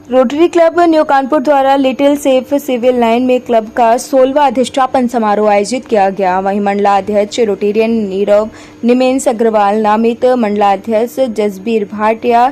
Rotary club new Kanpur द्वारा Little Chef civil line में club का 16वां अधिष्ठापन समारोह आयोजित किया गया। वहीं मंडलाध्यक्ष रोटेरियन नीरव निमेंस अग्रवाल, नामित मंडलाध्यक्ष Jasbir Bhatia,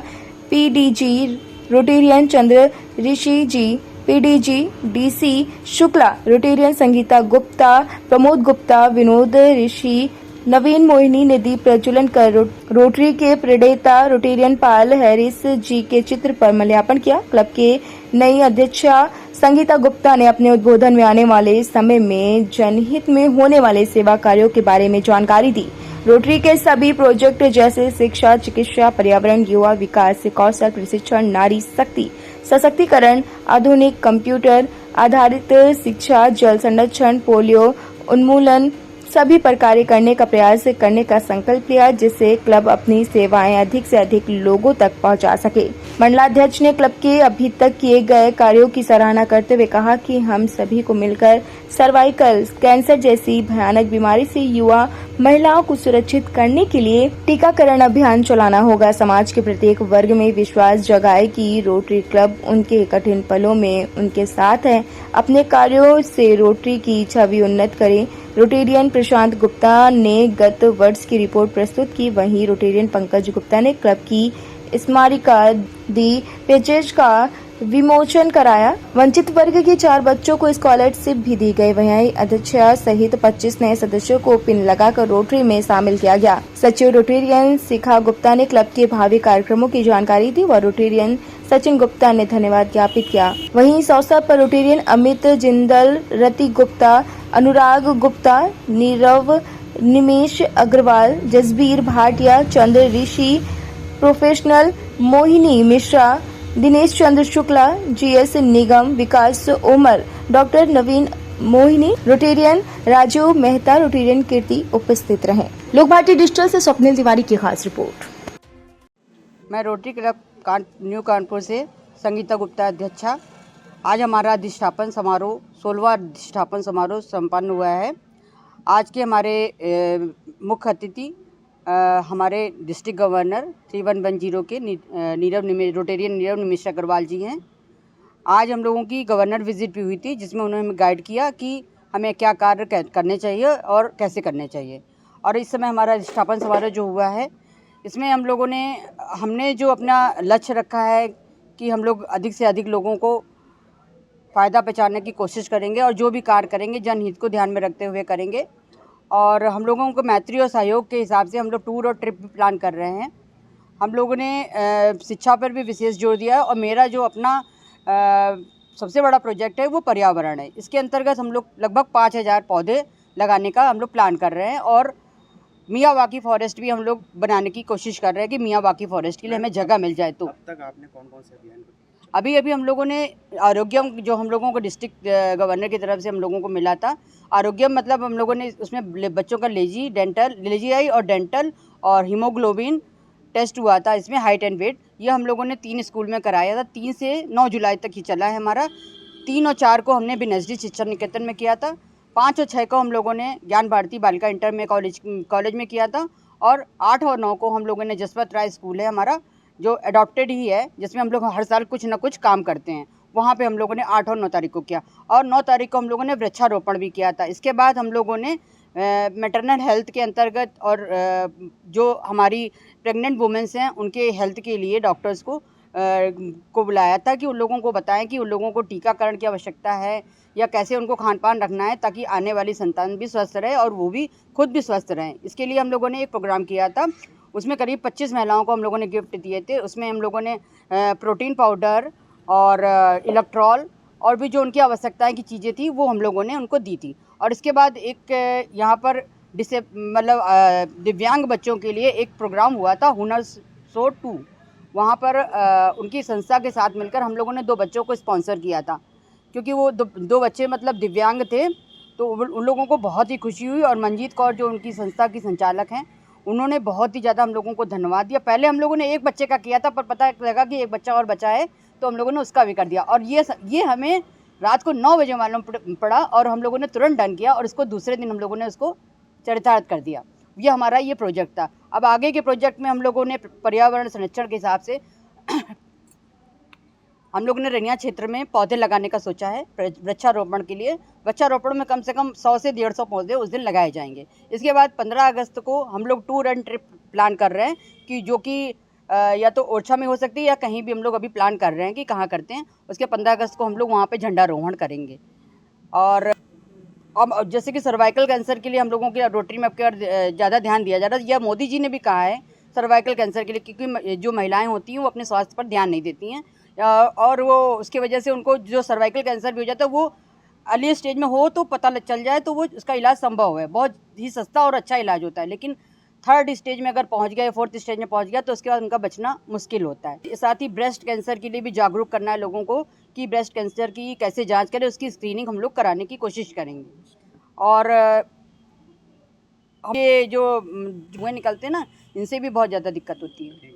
PDG rotarian Chandra Rishi ji, PDG DC Shukla, rotarian Sangeeta Gupta, Pramod Gupta, Vinod Rishi, Naveen Mohini ने दीप प्रज्वलन कर रोटरी के प्रेडेता रोटेरियन पाल हैरिस जी के चित्र पर माल्यार्पण किया। क्लब के नई अध्यक्षा संगीता गुप्ता ने अपने उद्बोधन में आने वाले समय में जनहित में होने वाले सेवा कार्यों के बारे में जानकारी दी। रोटरी के सभी प्रोजेक्ट जैसे शिक्षा, चिकित्सा, पर्यावरण, युवा विकास, कौशल प्रशिक्षण, नारी शक्ति सशक्तिकरण, आधुनिक कंप्यूटर आधारित शिक्षा, जल संरक्षण, पोलियो उन्मूलन सभी पर कार्य करने का प्रयास करने का संकल्प लिया, जिससे क्लब अपनी सेवाएं अधिक से अधिक लोगों तक पहुंचा सके। मंडलाध्यक्ष ने क्लब के अभी तक किए गए कार्यों की सराहना करते हुए कहा कि हम सभी को मिलकर सर्वाइकल कैंसर जैसी भयानक बीमारी से युवा महिलाओं को सुरक्षित करने के लिए टीकाकरण अभियान चलाना होगा। समाज के प्रत्येक वर्ग में विश्वास जगाए कि रोटरी क्लब उनके कठिन पलों में उनके साथ है। अपने कार्यों से रोटरी की छवि उन्नत करें। रोटेरियन प्रशांत गुप्ता ने गत वर्ष की रिपोर्ट प्रस्तुत की। वहीं रोटेरियन पंकज गुप्ता ने क्लब की स्मारिका दी पेजेज का विमोचन कराया। वंचित वर्ग के 4 बच्चों को स्कॉलरशिप भी दी गई। वहीं अध्यक्षा सहित 25 नए सदस्यों को पिन लगाकर रोटरी में शामिल किया गया। सचिव रोटेरियन शिखा गुप्ता ने क्लब के भावी कार्यक्रमों की जानकारी दी व रोटेरियन सचिन गुप्ता ने धन्यवाद ज्ञापित किया। वहीं इस अवसर पर रोटेरियन अमित जिंदल, रति गुप्ता, अनुराग गुप्ता, नीरव निमेश अग्रवाल, जसबीर भाटिया, चंद्र ऋषि, प्रोफेशनल मोहिनी मिश्रा, दिनेश चंद्र शुक्ला, जीएस निगम, विकास ओमर, डॉक्टर नवीन मोहिनी, रोटेरियन राजीव मेहता, रोटेरियन कीर्ति उपस्थित रहे। लोक भारती डिजिटल से स्वप्निल तिवारी की खास रिपोर्ट। मैं रोटरी क्लब न्यू कानपुर से संगीता गुप्ता अध्यक्षा। आज हमारा अधिष्ठापन समारोह 16वां अधिष्ठापन समारोह संपन्न हुआ है। आज के हमारे मुख्य अतिथि हमारे डिस्ट्रिक्ट गवर्नर 3110 के रोटेरियन नीरव निमेश अग्रवाल जी हैं। आज हम लोगों की गवर्नर विजिट भी हुई थी, जिसमें उन्होंने हमें गाइड किया कि हमें क्या कार्य करने चाहिए और कैसे करने चाहिए। और इस समय हमारा अधिष्ठापन समारोह जो हुआ है, इसमें हमने जो अपना लक्ष्य रखा है कि हम लोग अधिक से अधिक लोगों को फ़ायदा पहुँचाने की कोशिश करेंगे और जो भी कार्य करेंगे जनहित को ध्यान में रखते हुए करेंगे। और हम लोगों को मैत्री और सहयोग के हिसाब से हम लोग टूर और ट्रिप भी प्लान कर रहे हैं। हम लोगों ने शिक्षा पर भी विशेष जोर दिया और मेरा जो अपना सबसे बड़ा प्रोजेक्ट है वो पर्यावरण है। इसके अंतर्गत हम लोग लगभग 5000 पौधे लगाने का हम लोग प्लान कर रहे हैं और मियावाकी फॉरेस्ट भी हम लोग बनाने की कोशिश कर रहे हैं कि मियावाकी फॉरेस्ट के लिए हमें जगह मिल जाए। तो अब तक आपने कौन कौन से अभियान अभी हम लोगों ने आरोग्यम, जो हम लोगों को डिस्ट्रिक्ट गवर्नर की तरफ से हम लोगों को मिला था, आरोग्यम मतलब हम लोगों ने उसमें बच्चों का लेजी आई और डेंटल और हीमोग्लोबिन टेस्ट हुआ था। इसमें हाइट एंड वेट ये हम लोगों ने 3 स्कूल में कराया था। 3 से 9 जुलाई तक ही चला है हमारा। 3 और 4 को हमने बिनजरी शिक्षा निकेतन में किया था। 5 और 6 को हम लोगों ने ज्ञान भारती बालिका इंटर में कॉलेज में किया था। और 8 और 9 को हम लोगों ने जसवंत राय स्कूल है हमारा, जो अडॉप्टेड ही है, जिसमें हम लोग हर साल कुछ ना कुछ काम करते हैं, वहाँ पे हम लोगों ने 8 और 9 तारीख को किया। और 9 तारीख को हम लोगों ने वृक्षारोपण भी किया था। इसके बाद हम लोगों ने मैटरनल हेल्थ के अंतर्गत और जो हमारी प्रेग्नेंट वुमेंस हैं उनके हेल्थ के लिए डॉक्टर्स को बुलाया था कि उन लोगों को बताएं कि उन लोगों को टीकाकरण की आवश्यकता है या कैसे उनको खान पान रखना है, ताकि आने वाली संतान भी स्वस्थ रहे और वो भी खुद भी स्वस्थ रहें। इसके लिए हम लोगों ने एक प्रोग्राम किया था। उसमें करीब 25 महिलाओं को हम लोगों ने गिफ्ट दिए थे। उसमें हम लोगों ने प्रोटीन पाउडर और इलेक्ट्रॉल और भी जो उनकी आवश्यकताएं की चीज़ें थी वो हम लोगों ने उनको दी थी। और इसके बाद एक यहाँ पर दिव्यांग बच्चों के लिए एक प्रोग्राम हुआ था, हुनर शो 2। वहाँ पर उनकी संस्था के साथ मिलकर हम लोगों ने 2 बच्चों को स्पॉन्सर किया था, क्योंकि वो दो बच्चे मतलब दिव्यांग थे। तो उन लोगों को बहुत ही खुशी हुई और मंजीत कौर जो उनकी संस्था की संचालक हैं, उन्होंने बहुत ही ज़्यादा हम लोगों को धन्यवाद दिया। पहले हम लोगों ने एक बच्चे का किया था, पर पता लगा कि एक बच्चा और बचा है, तो हम लोगों ने उसका भी कर दिया। और ये हमें रात को 9 बजे मालूम पड़ा और हम लोगों ने तुरंत डन किया और इसको दूसरे दिन हम लोगों ने उसको चरितार्थ कर दिया। ये हमारा ये प्रोजेक्ट था। अब आगे के प्रोजेक्ट में हम लोगों ने पर्यावरण संरक्षण के हिसाब से हम लोग ने रनिया क्षेत्र में पौधे लगाने का सोचा है वृक्षारोपण के लिए। वृक्षारोपण में कम से कम 100 से 150 पौधे उस दिन लगाए जाएंगे। इसके बाद 15 अगस्त को हम लोग टूर एंड ट्रिप प्लान कर रहे हैं कि जो कि या तो ओरछा में हो सकती है या कहीं भी हम लोग अभी प्लान कर रहे हैं कि कहाँ करते हैं। उसके 15 अगस्त को हम लोग वहाँ पे झंडारोहण करेंगे। और अब जैसे कि सर्वाइकल कैंसर के लिए हम लोगों के रोटरी में अब ज़्यादा ध्यान दिया जा रहा है। यह मोदी जी ने भी कहा है सर्वाइकल कैंसर के लिए, क्योंकि जो महिलाएं होती हैं वो अपने स्वास्थ्य पर ध्यान नहीं देती हैं और वो उसकी वजह से उनको जो सर्वाइकल कैंसर भी हो जाता है वो अर्ली स्टेज में हो तो पता चल जाए तो वो उसका इलाज संभव है। बहुत ही सस्ता और अच्छा इलाज होता है। लेकिन 3rd स्टेज में अगर पहुंच गया या 4th स्टेज में पहुंच गया तो उसके बाद उनका बचना मुश्किल होता है। साथ ही ब्रेस्ट कैंसर के लिए भी जागरूक करना है लोगों को कि ब्रेस्ट कैंसर की कैसे जांच करें, उसकी स्क्रीनिंग हम लोग कराने की कोशिश करेंगे। और ये जो धुएं निकलते हैं ना, इनसे भी बहुत ज़्यादा दिक्कत होती है।